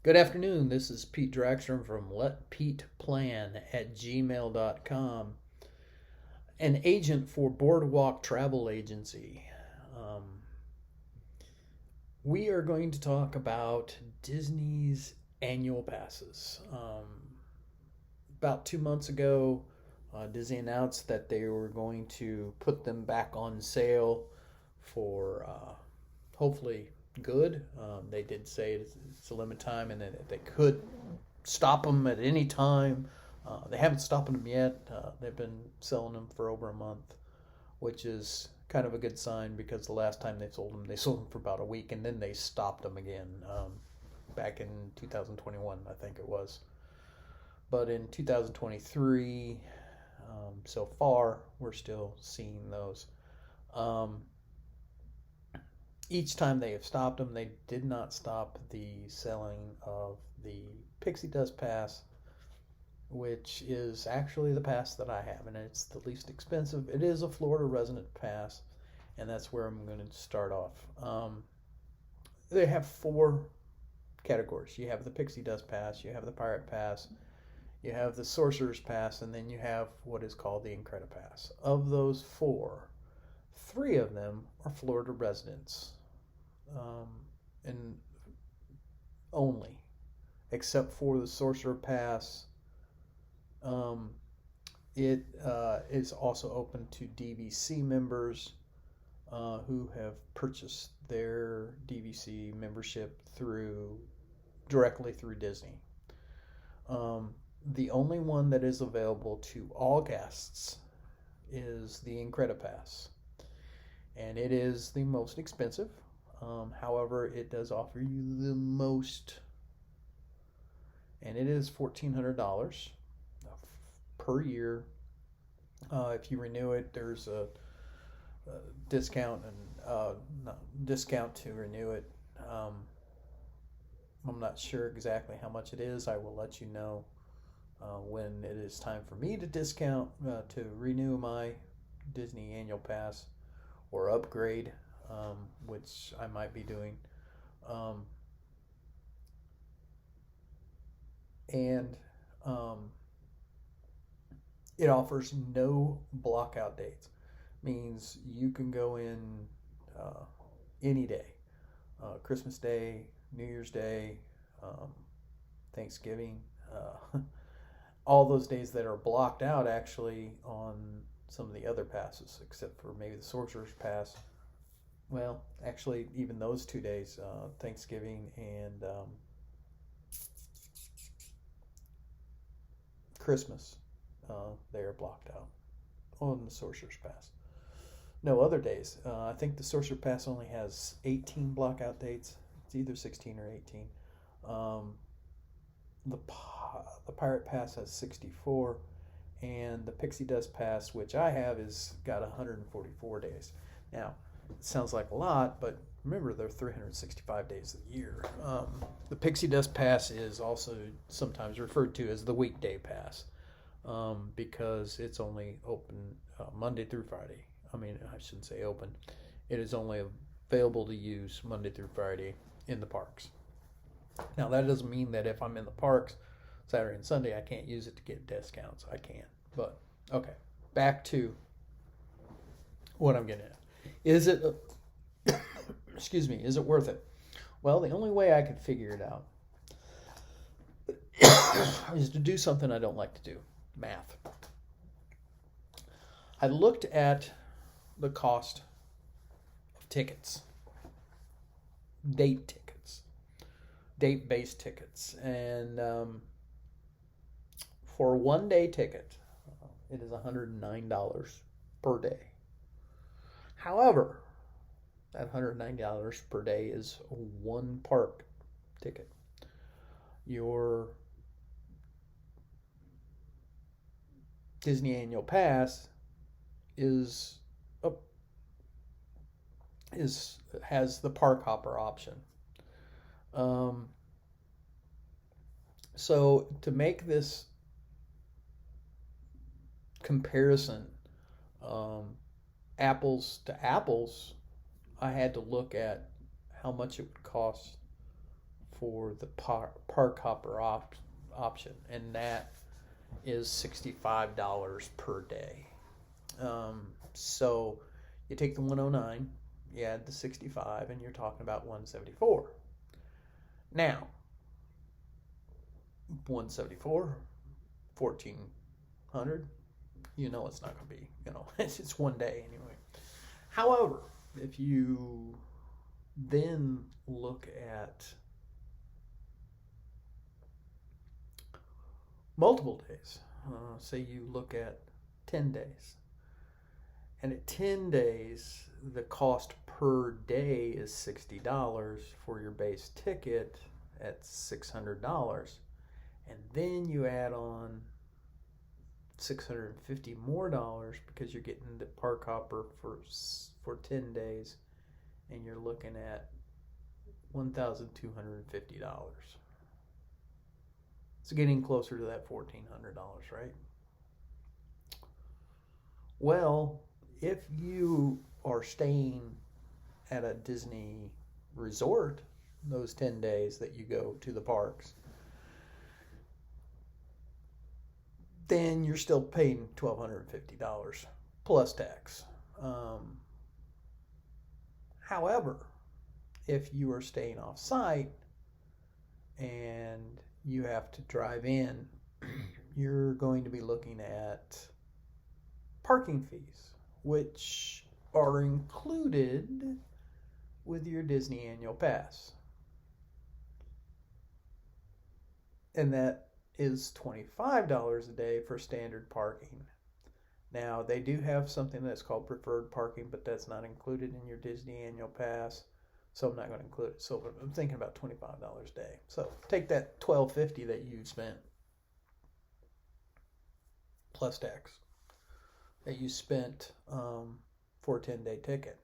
Good afternoon. This is Pete Draxter from letpeteplan@gmail.com, an agent for Boardwalk Travel Agency. Um, we are going to talk about Disney's annual passes. About 2 months ago, Disney announced that they were going to put them back on sale for hopefully good. They did say it's a limited time and that they could stop them at any time. They haven't stopped them yet. They've been selling them for over a month, which is kind of a good sign because the last time they sold them for about a week and then they stopped them again back in 2021, I think it was. But in 2023, so far, we're still seeing those. Um, each time they have stopped them, they did not stop the selling of the Pixie Dust Pass, which is actually the pass that I have, and it's the least expensive. It is a Florida resident pass, and that's where I'm going to start off. They have four categories. You have the Pixie Dust Pass, you have the Pirate Pass, you have the Sorcerer's Pass, and then you have what is called the Incredipass. Of those four, three of them are Florida residents, and only, except for the Sorcerer Pass. It is also open to DVC members who have purchased their DVC membership directly through Disney. The only one that is available to all guests is the Incredipass, and it is the most expensive. However, it does offer you the most, and it is $1,400 per year. If you renew it, there's a discount discount to renew it. I'm not sure exactly how much it is. I will let you know when it is time for me to discount to renew my Disney annual pass or upgrade, which I might be doing. Um, and It offers no blockout dates. Means you can go in any day, Christmas Day, New Year's Day, Thanksgiving, all those days that are blocked out actually on some of the other passes, except for maybe the Sorcerer's Pass. Well, actually, even those 2 days, Thanksgiving and Christmas, they are blocked out on the Sorcerer's Pass. No other days. I think the Sorcerer Pass only has 18 blockout dates. It's either 16 or 18. Um, the Pirate Pass has 64, and the Pixie Dust Pass, which I have, is got 144 days. Now, it sounds like a lot, but remember, there are 365 days a year. The Pixie Dust Pass is also sometimes referred to as the weekday pass, because it's only open Monday through Friday. I mean, I shouldn't say open. It is only available to use Monday through Friday in the parks. Now, that doesn't mean that if I'm in the parks Saturday and Sunday, I can't use it to get discounts. I can. But, okay, back to what I'm getting at. Is it, excuse me, is it worth it? Well, the only way I could figure it out is to do something I don't like to do, math. I looked at the cost of tickets, date-based tickets, and for a one-day ticket, it is $109 per day. However, that $109 per day is a one park ticket. Your Disney annual pass is has the park hopper option. So to make this comparison, apples to apples, I had to look at how much it would cost for the park hopper option, and that is $65 per day. So you take the 109, you add the 65, and you're talking about 174. Now, 174, 1,400, you know it's not going to be, it's one day anyway. However, if you then look at multiple days, say you look at 10 days, and at 10 days, the cost per day is $60 for your base ticket at $600. And then you add on $650 more because you're getting the park hopper for 10 days, and you're looking at $1,250. It's getting closer to that $1,400, right? Well, if you are staying at a Disney resort those 10 days that you go to the parks, then you're still paying $1,250 plus tax. However, if you are staying off site and you have to drive in, you're going to be looking at parking fees, which are included with your Disney annual pass. And that is $25 a day for standard parking. Now, they do have something that's called preferred parking, but that's not included in your Disney annual pass, so I'm not going to include it. So I'm thinking about $25 a day. So take that $1,250 that you spent plus tax that you spent for a 10-day ticket.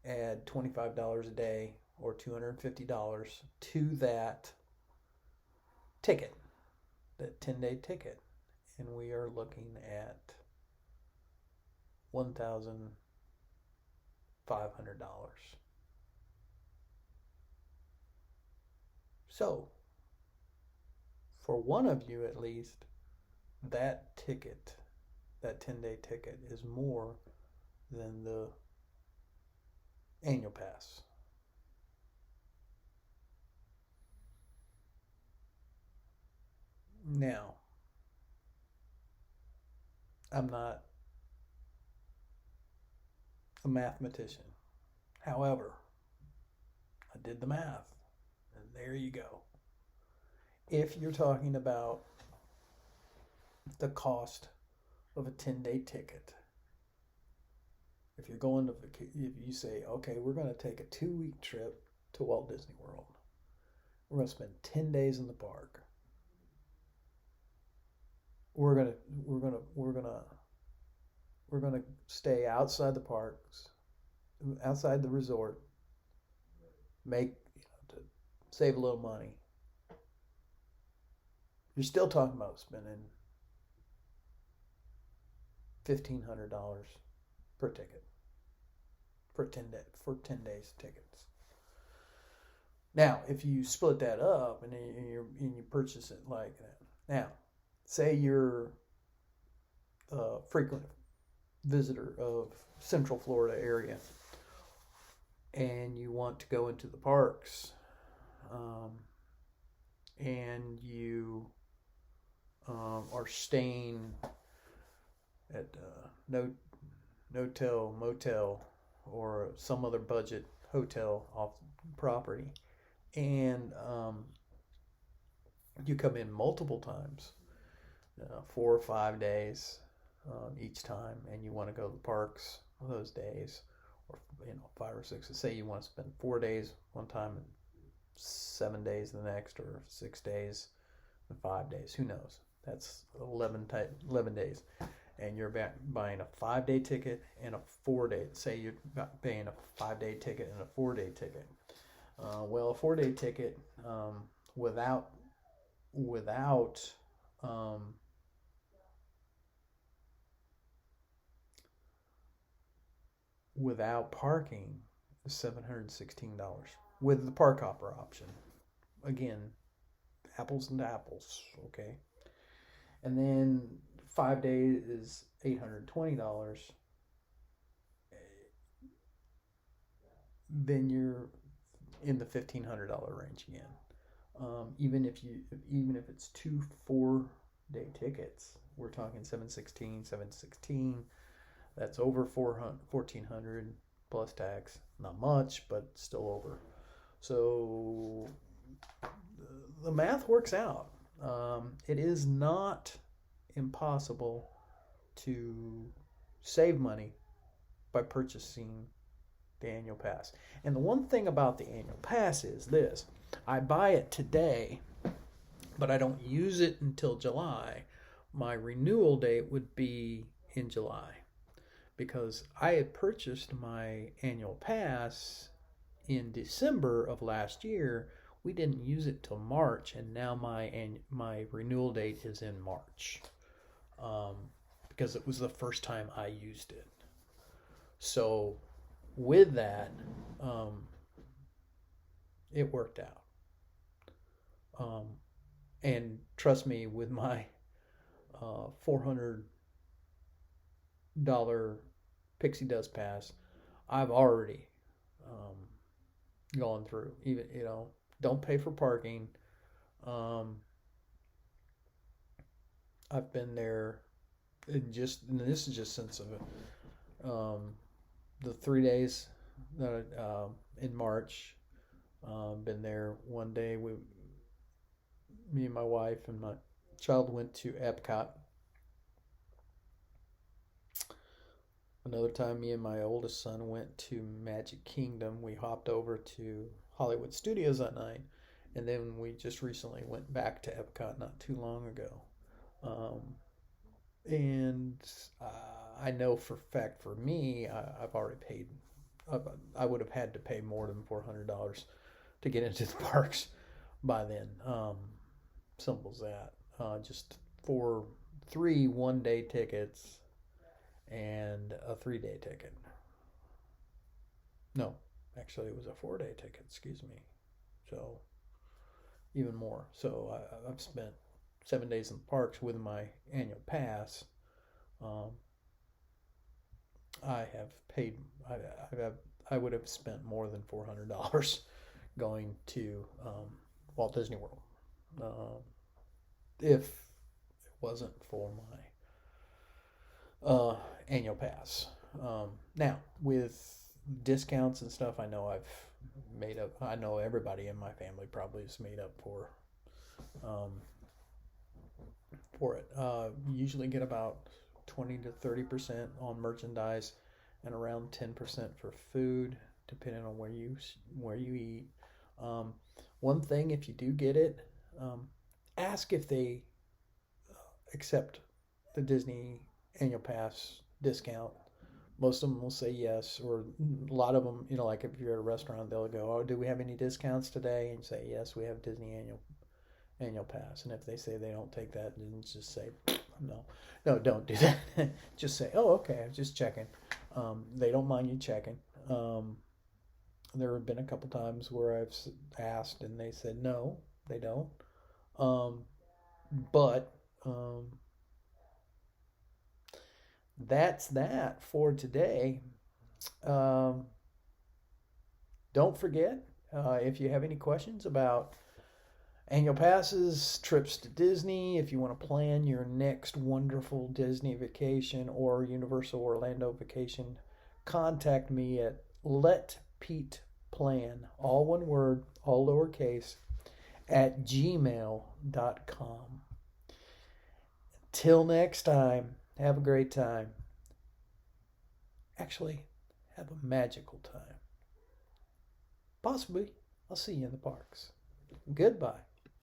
Add $25 a day or $250 to that ticket, that 10-day ticket, and we are looking at $1,500. So, for one of you at least, that ticket, that 10-day ticket, is more than the annual pass. Now, I'm not a mathematician. However, I did the math, and there you go. If you're talking about the cost of a 10-day ticket, if you're going to, if you say, okay, we're going to take a 2-week trip to Walt Disney World, we're going to spend 10 days in the park. We're gonna stay outside the parks, outside the resort, to save a little money. You're still talking about spending $1,500 per ticket for 10 days tickets. Now, if you split that up and you purchase it like that, now, say you're a frequent visitor of Central Florida area and you want to go into the parks, and you are staying at no-till, motel, or some other budget hotel off property, and you come in multiple times, 4 or 5 days each time, and you want to go to the parks those days, or 5 or 6. Say you want to spend 4 days one time and 7 days the next, or 6 days and 5 days. Who knows? That's 11 days, and you're buying a 5-day ticket and a 4-day. Say you're paying a 5-day ticket and a 4-day ticket. Well, a 4-day ticket without parking is $716 with the park hopper option. again, apples and apples, okay? And then 5 days is $820. Then you're in the $1,500 range again. Even if it's 2 4-day tickets, we're talking 716. That's over 1,400 plus tax. Not much, but still over. So the math works out. It is not impossible to save money by purchasing the annual pass. And the one thing about the annual pass is this: I buy it today, but I don't use it until July. My renewal date would be in July because I had purchased my annual pass in December of last year. We didn't use it till March, and now my renewal date is in March, because it was the first time I used it. So with that, it worked out. And trust me, with my $400 Pixie Dust Pass, I've already gone through. Even, don't pay for parking. I've been there, and this is just since the 3 days that in March. Been there one day. Me and my wife and my child went to Epcot. Another time, me and my oldest son went to Magic Kingdom. We hopped over to Hollywood Studios that night, and then we just recently went back to Epcot not too long ago. And I know for a fact, for me, I've already paid. I would have had to pay more than $400 to get into the parks by then. Simple as that. Just for 3 1-day tickets and a 3-day ticket. No, actually it was a 4-day ticket, excuse me. So even more. So I've spent 7 days in the parks with my annual pass. I have paid. I would have spent more than $400 going to Walt Disney World if it wasn't for my annual pass. Now with discounts and stuff, I know I've made up. I know everybody in my family probably has made up for it. Usually get about 20 to 30% on merchandise and around 10% for food, depending on where you eat. One thing, if you do get it, ask if they accept the Disney annual pass discount. Most of them will say yes, or a lot of them, like if you're at a restaurant, they'll go, "Oh, do we have any discounts today?" And you say, "Yes, we have Disney annual pass." And if they say they don't take that, then just say, no, don't do that. Just say, "Oh, okay, I'm just checking." They don't mind you checking. There have been a couple times where I've asked and they said no, they don't. But that's that for today. Don't forget, if you have any questions about annual passes, trips to Disney, if you want to plan your next wonderful Disney vacation or Universal Orlando vacation, contact me at letpeteplan, all one word, all lowercase, at gmail.com. Till next time, have a great time. Actually, have a magical time. Possibly, I'll see you in the parks. Goodbye.